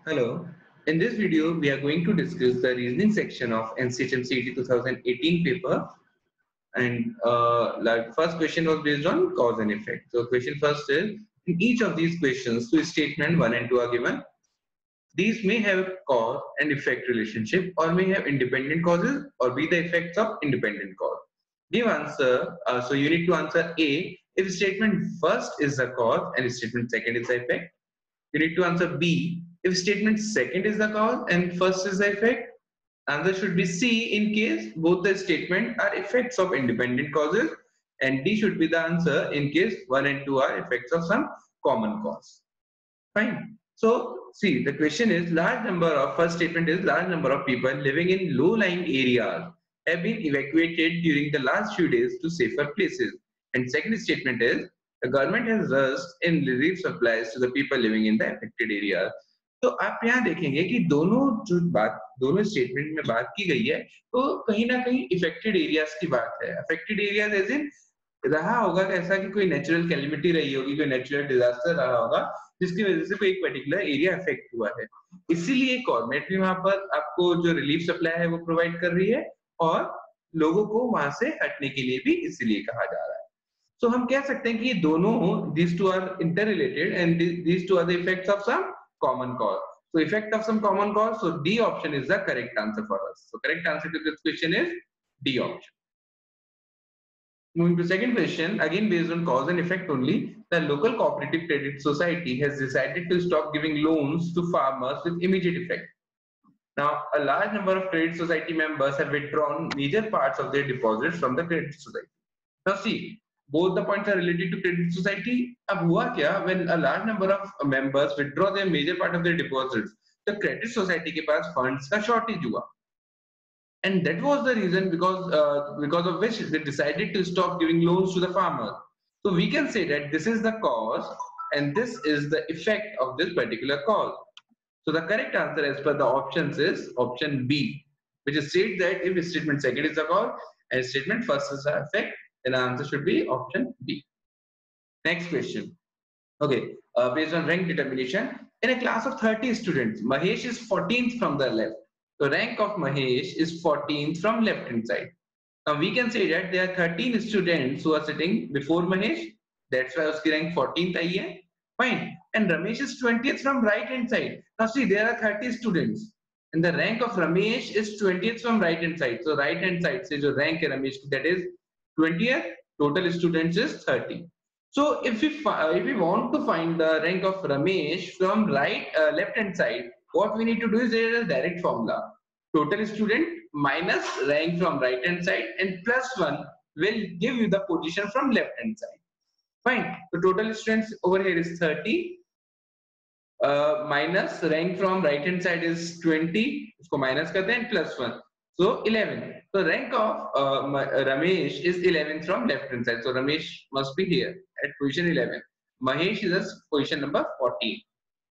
Hello. In this video, we are going to discuss the reasoning section of NCHM CET 2018 paper. And like first question was based on cause and effect. So question first is, in each of these questions, two statement 1 and 2 are given. These may have a cause and effect relationship or may have independent causes or be the effects of independent cause. Give answer. So you need to answer A if statement first is the cause and statement second is the effect. You need to answer B if statement second is the cause and first is the effect. Answer should be C in case both the statement are effects of independent causes, and D should be the answer in case 1 and 2 are effects of some common cause. Fine. So see, the question is first statement is large number of people living in low-lying areas have been evacuated during the last few days to safer places. And second statement is the government has rushed in relief supplies to the people living in the affected areas. तो आप यहाँ देखेंगे कि दोनों statement में बात की गई है, तो कहीं ना कहीं इफेक्टेड एरियाज की बात है. अफेक्टेड एरियाज एज इन रहा होगा ऐसा कि कोई नेचुरल कैलिमिटी रही होगी, कोई नेचुरल डिजास्टर रहा होगा जिसकी वजह से कोई एक पर्टिकुलर एरिया अफेक्ट हुआ है. इसीलिए गवर्नमेंट भी वहां पर आपको जो रिलीफ सप्लाई है वो प्रोवाइड कर रही है और लोगों को वहां से हटने के लिए भी इसीलिए कहा जा रहा है. तो हम कह सकते हैं कि ये दोनों these two are interrelated and these two are the effects of some common cause. So effect of some common cause. So D option is the correct answer for us. So correct answer to this question is D option. Moving to second question, again based on cause and effect only, the local cooperative credit society has decided to stop giving loans to farmers with immediate effect. Now, a large number of credit society members have withdrawn major parts of their deposits from the credit society. Now see, both the points are related to credit society. अब हुआ क्या? When a large number of members withdraw their major part of their deposits, the credit society के पास funds का shortage हुआ. And that was the reason because of which they decided to stop giving loans to the farmers. So we can say that this is the cause and this is the effect of this particular cause. So the correct answer as per the options is option B, which states that if statement second is the cause and statement first is the effect, then the answer should be option B. Next question. Okay, based on rank determination, in a class of 30 students, Mahesh is 14th from the left. The rank of Mahesh is 14th from left hand side. Now we can say that there are 13 students who are sitting before Mahesh. That's why uski rank 14th आई है. Fine. And Ramesh is 20th from right hand side. Now see, there are 30 students. And the rank of Ramesh is 20th from right hand side. So right hand side से जो rank है Ramesh की, that is 20th. Total students is 30. So if we want to find the rank of Ramesh from left hand side, what we need to do is there is a direct formula. Total student minus rank from right hand side and plus 1 will give you the position from left hand side. Fine. So total students over here is 30 minus rank from right hand side is 20. उसको minus करते हैं plus 1. So 11. So rank of Ramesh is 11th from left hand side. So Ramesh must be here at position 11. Mahesh is at position number 14.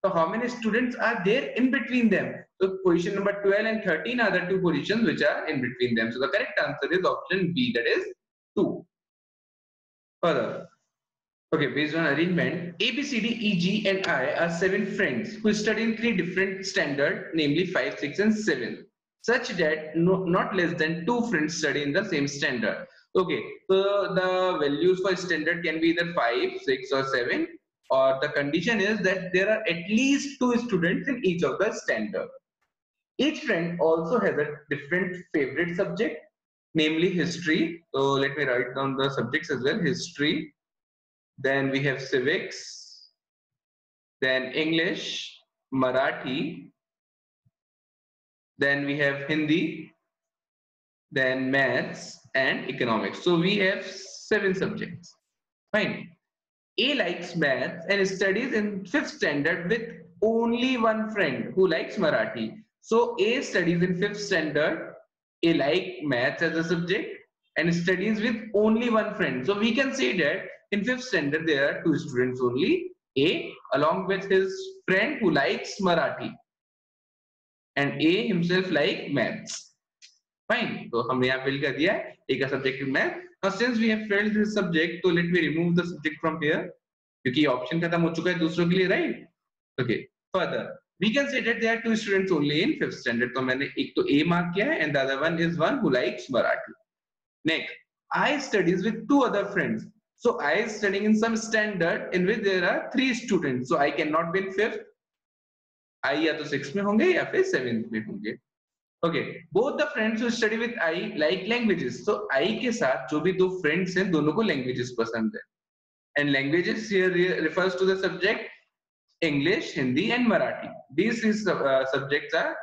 So how many students are there in between them? So position number 12 and 13 are the two positions which are in between them. So the correct answer is option B, that is 2. Further. Okay, based on arrangement, A, B, C, D, E, G, and I are 7 friends who study in 3 different standards, namely 5, 6, and 7, such that not less than 2 friends study in the same standard. Okay, so the values for standard can be either 5, 6, or 7, or the condition is that there are at least 2 students in each of the standard. Each friend also has a different favorite subject, namely history. So let me write down the subjects as well. History. Then we have civics, then English, Marathi, then we have Hindi, then maths and economics. So we have 7 subjects. Fine. A likes maths and studies in 5th standard with only 1 friend who likes Marathi. So A studies in 5th standard, A like maths as a subject and studies with only 1 friend. So we can say that in 5th standard, there are 2 students only, A along with his friend who likes Marathi and A himself like maths. Fine. So हमने यहाँ fill कर दिया है A का subject is math. Now since we have filled this subject, so let me remove the subject from here क्योंकि option खत्म हो चुका है दूसरों के लिए, right? Okay. Further, we can say that there are two students only in 5th standard. तो मैंने एक तो A mark किया है and the other one is one who likes Marathi. Next, I studies with two other friends. So I is studying in some standard in which there are 3 students. So I cannot be in 5th. I या तो 6th में होंगे या फिर 7th में होंगे. Okay, both the friends who study with I like languages. So I के साथ जो भी दो friends हैं दोनों को languages पसंद है. And languages here refers to the subject English, Hindi and Marathi. These subjects are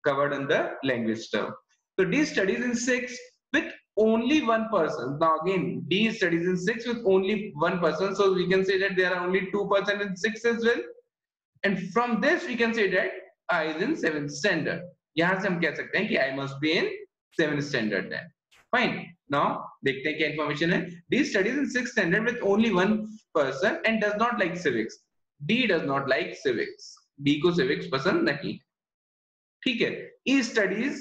covered in the language term. So D studies in 6 with only one person. Now again, D studies in 6 with only one person. So we can say that there are only 2 persons in 6 as well. And from this we can say that I is in 7th standard. यहाँ से हम कह सकते हैं कि I must be in 7th standard then. Fine. Now देखते हैं क्या information है. D studies in 6th standard with only one person and does not like civics. D does not like civics. D को civics पसंद नहीं. ठीक है. E studies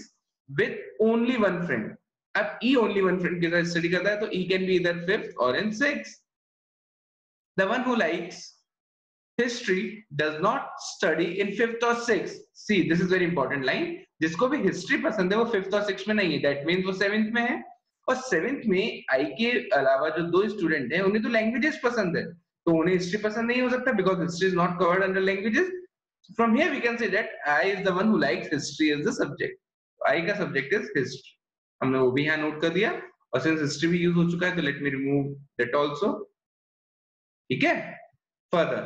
with only one friend. अब E only one friend के साथ study करता है तो E can be either 5th or in 6th. The one who likes history does not study in 5th or 6th. See, this is very important line. जिसको भी history पसंद है वो 5th और 6th में नहीं है. That means वो 7th में है. और 7th में I के अलावा जो दो student हैं उन्हें तो languages पसंद है. तो उन्हें history पसंद नहीं हो सकता because history is not covered under languages. From here we can say that I is the one who likes history as the subject. I का subject is history. हमने वो भी यहाँ note कर दिया. और since history भी use हो चुका है तो let me remove that also. ठीक है? Further.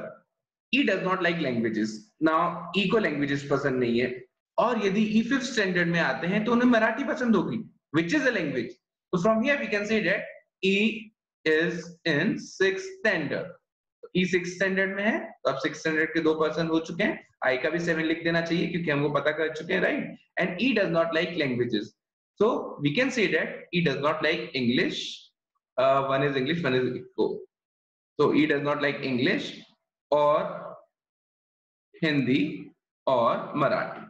E does not like languages. Now E को languages पसंद नहीं है और यदि E 5th standard में आते हैं तो उन्हें मराठी पसंद होगी, which is a language. So from here we can say that E is in 6th standard. E 6th standard में है तो अब 6th standard के 2 पर्सन हो चुके हैं. I का भी 7 लिख देना चाहिए क्योंकि हम वो पता कर चुके हैं, right? And E does not like languages. So we can say that E does not like English. One is English, one is Eco. So E does not like English और हिंदी और मराठी.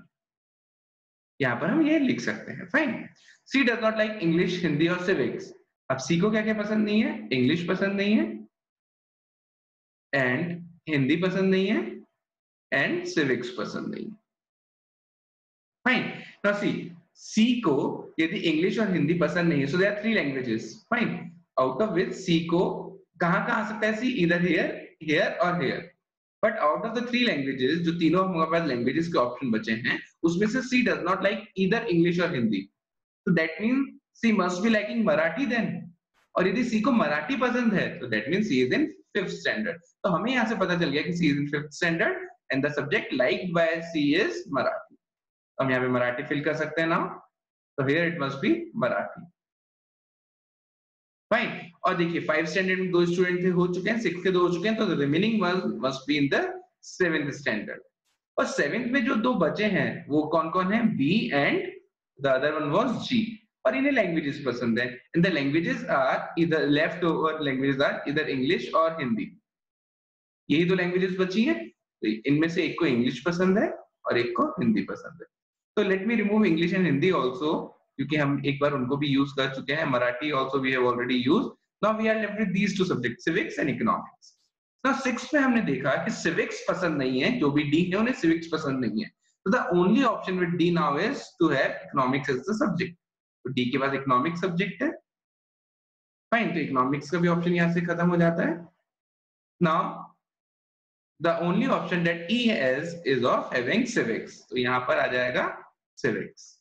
यहां पर हम ये लिख सकते हैं. Fine. She does not like English, Hindi और सिविक्स. अब सी को क्या क्या पसंद नहीं है? इंग्लिश पसंद नहीं है एंड हिंदी पसंद नहीं है एंड सिविक्स पसंद नहीं है. फाइन. नाउ सी को यदि इंग्लिश और हिंदी पसंद नहीं है so there are 3 languages. Fine. Out of which she को कहां कहां आ सकता है? सी इधर हियर, हियर और here. But out of the 3 languages जो तीनों हमारे पास लैंग्वेजेस के ऑप्शन बचे हैं उसमें से she does not like either English और हिंदी. तो that means she must be liking Marathi then. और यदि सी को मराठी पसंद है तो that means she is in 5th standard. तो हमें यहां से पता चल गया कि she is in 5th standard and the subject liked by she is Marathi. तो हम यहां पे मराठी फिल कर सकते हैं नाउ. तो here it must be Marathi. Fine. और देखिए 5 स्टैंडर्ड में 2 स्टूडेंट थे, हो चुके हैं. 6 के 2 हो चुके हैं. तो the remaining one must be in the 7th standard. और 7th में जो 2 बचे हैं वो कौन कौन है? B and the other one was G. और इन्हें लैंग्वेजेस पसंद है एंड द लैंग्वेजेस आर इधर लेफ्ट ओवर लैंग्वेजेस आर इधर इंग्लिश और हिंदी. यही 2 लैंग्वेजेस बची हैं. तो इनमें से एक को इंग्लिश पसंद है और एक को हिंदी पसंद है. तो let me remove English and Hindi also क्योंकि हम एक बार उनको भी यूज कर चुके हैं. Marathi also we have already used. Now we are left with these 2 subjects, civics and economics. Now 6 में हमने देखा कि सिविक्स पसंद नहीं है. जो भी डी है उन्हें सिविक्स पसंद नहीं है. तो the only option with D now is to have economics as the subject. तो डी के पास इकोनॉमिक्स सब्जेक्ट है. फाइन. तो इकोनॉमिक्स का भी ऑप्शन यहां से खत्म हो जाता है. Now the only option that E has is of having civics. तो यहां पर आ जाएगा civics.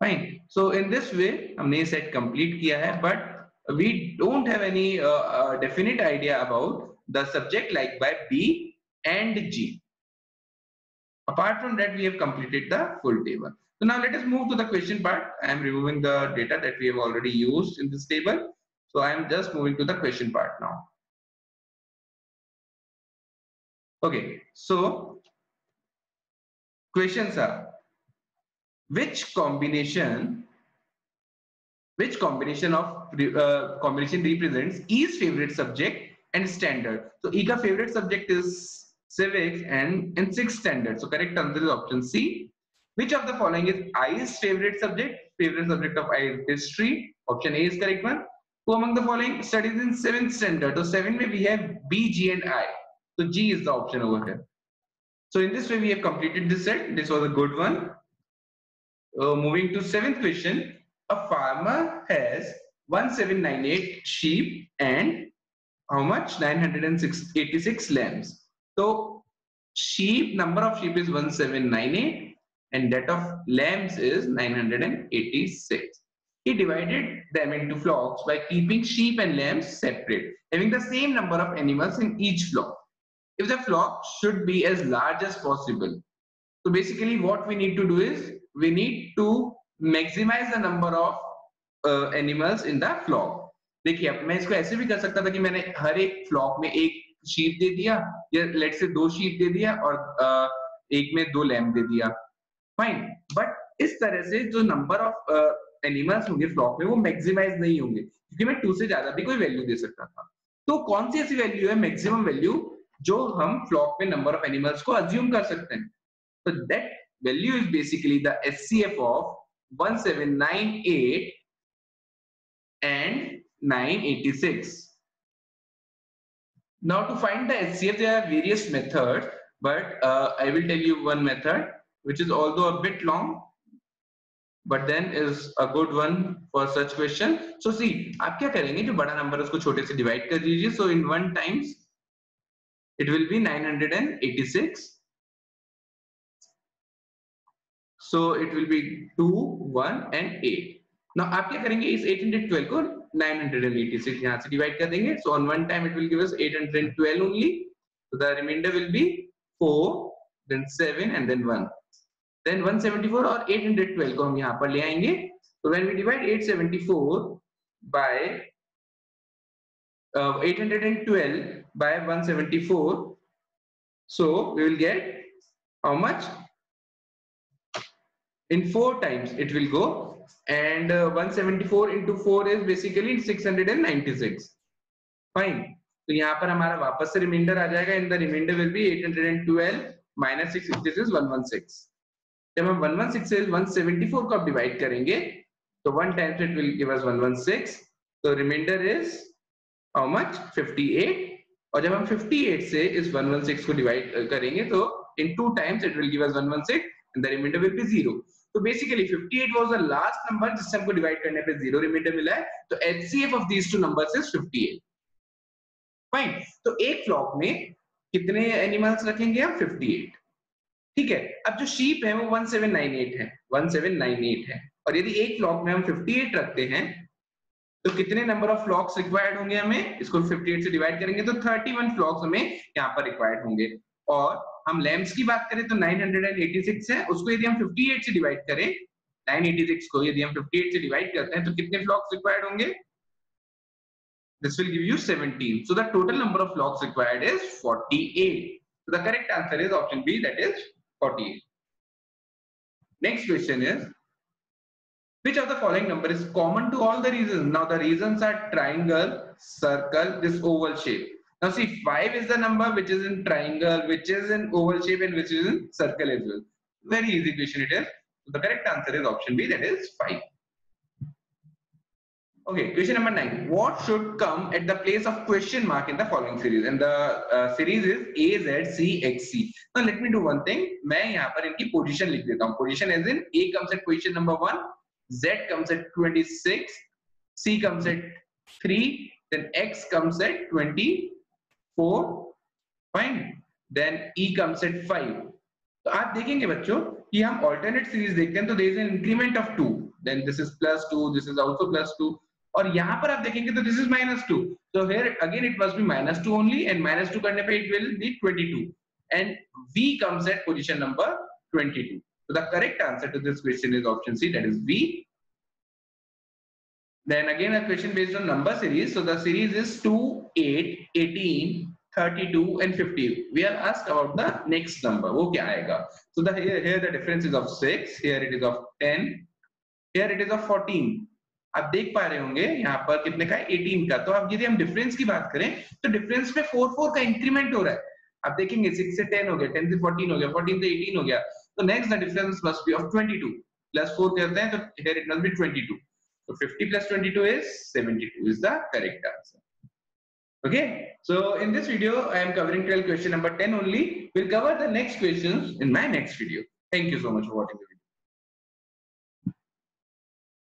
Fine. So in this way हमने ये set complete किया है, but we don't have any definite idea about the subject like by B and G. Apart from that, we have completed the full table. So now let us move to the question part. I am removing the data that we have already used in this table. So I am just moving to the question part now. Okay. So questions are: which combination of combination represents E's favorite subject and standard? So E का favorite subject is civics and in 6th standard. So correct answer is option C. Which of the following is I's favorite subject? Favorite subject of I is history. Option A is correct one. Who among the following studies in 7th standard? So 7 में we have B, G and I. So G is the option over here. So in this way we have completed this set. This was a good one. Moving to 7th question. A farmer has 1798 sheep and how much? 986 lambs. So sheep, number of sheep is 1798 and that of lambs is 986. He divided them into flocks by keeping sheep and lambs separate, having the same number of animals in each flock. If the flock should be as large as possible. So basically what we need to do is we need to maximize the number of animals in the flock. देखिए अब मैं इसको ऐसे भी कर सकता था कि मैंने हर एक फ्लॉक में एक शीप दे दिया या लेट से 2 शीप दे दिया और एक में 2 लैम्ब दे दिया, फाइन. बट इस तरह से जो नंबर ऑफ एनिमल्स होंगे फ्लॉक में वो मैक्सिमाइज नहीं होंगे क्योंकि मैं 2 से ज्यादा भी कोई वैल्यू दे सकता था. तो कौन सी ऐसी वैल्यू है मैक्सिमम वैल्यू जो हम फ्लॉक में नंबर ऑफ एनिमल्स को अज्यूम कर सकते हैं? So that value is basically the SCF of 1798 and 986. Now to find the SCF there are various methods, but I will tell you one method which is although a bit long but then is a good one for such question. So see, आप क्या करेंगे, जो बड़ा number है उसको छोटे से divide कर दीजिए. So in 1 times it will be 986. So it will be 2, 1 and 8. Now आप क्या करेंगे, इस 812 को 986 यहाँ से डिवाइड कर देंगे. So on one time it will give us 812 only. So the remainder will be 4, then 7 and then 1. Then 174 और 812 को हम यहाँ पर ले आएंगे. So when we divide 874 by 812 by 174, so we will get how much? In 4 times it will go, and 174 into 4 is basically 696. Fine. तो यहाँ पर हमारा वापस से रिमाइंडर आ जाएगा. In the remainder will be 812 minus 6. This is 116. जब हम 116 से 174 को अब डिवाइड करेंगे तो 1 times it will give us 116. तो remainder is how much? 58. और जब हम 58 से इस 116 को डिवाइड करेंगे तो in 2 times it will give us 116 and the remainder will be 0. So basically 58 was the last number जिससे हमको डिवाइड करने पे 0 रिमाइंडर मिला है. तो HCF of these two numbers is 58. Fine. तो एक फ्लॉक में कितने एनिमल्स रखेंगे हम? 58. ठीक है. अब जो शीप है वो 1798 है, 1798 है. और यदि एक फ्लॉक में हम 58 रखते हैं तो कितने नंबर ऑफ फ्लॉक्स रिक्वायर्ड होंगे हमें? इसको 58 से डिवाइड करेंगे तो 31 फ्लॉक्स हमें यहाँ पर रिक्वायर्ड होंगे. और हम लैम्प्स की बात करें तो 986 है, उसको यदि हम 58 से डिवाइड करें, 986 को यदि हम 58 से डिवाइड करते हैं तो कितने फ्लॉक्स रिक्वायर्ड होंगे? This will give you 17. So the total number of flocks required is 48. So the correct answer is option B, that is 48. Next question is, which of the following number is common to all the regions? Now the regions are triangle, circle, this oval shape. Now see, 5 is the number which is in triangle, which is in oval shape and which is in circle as well. Very easy question it is. So the correct answer is option B, that is 5. Okay, question number 9. What should come at the place of question mark in the following series? And the series is A, Z, C, X, C. Now let me do one thing. मैं यहाँ पर इनकी position लिख देता हूँ. Position as in A comes at position number 1, Z comes at 26, C comes at 3, then X comes at 24, fine. Then E comes at 5. तो आप देखेंगे बच्चों कि हम alternate series देखते हैं तो there is an increment of 2. Then this is plus 2, this is also plus 2. और यहाँ पर आप देखेंगे तो this is -2. So here again it must be -2 only, and -2 करने पे it will be 22. And V comes at position number 22. So the correct answer to this question is option C, that is V. Then again a question based on number series. So the series is 2, 8, 18, 32 and 50. We are asked about the next number. वो क्या आएगा? So the here the difference is of 6. Here it is of 10. Here it is of 14. आप देख पा रहे होंगे यहाँ पर कितने का है? 18 का. तो अब यदि हम डिफरेंस की बात करें तो डिफरेंस में 4 का इंक्रीमेंट हो रहा है. आप देखेंगे 6 से 10 हो गया, 10 से 14 हो गया, 14 से 18 हो गया. तो next the difference must be of 22 plus 4 करते हैं तो here it must be 22. So 50 plus 22 is 72 is the correct answer. Okay, so in this video I am covering till question number 10 only. We'll cover the next questions in my next video. Thank you so much for watching the video.